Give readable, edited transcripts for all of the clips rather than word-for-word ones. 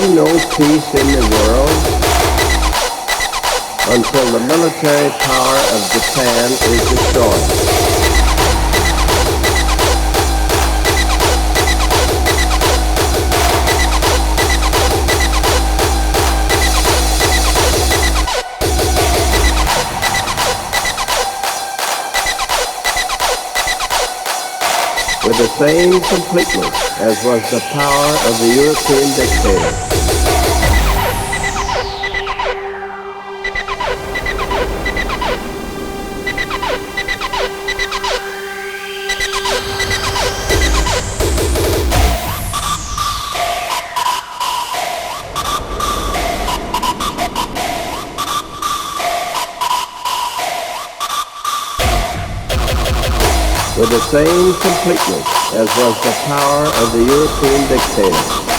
be no peace in the world until the military power of Japan is destroyed. With the same completeness as was the power of the European dictator. With the same completeness as was the power of the European dictator.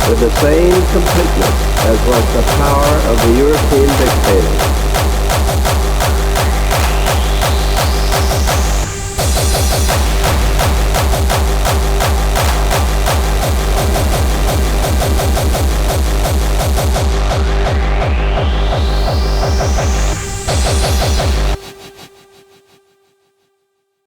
With the same completeness as was the power of the European dictator.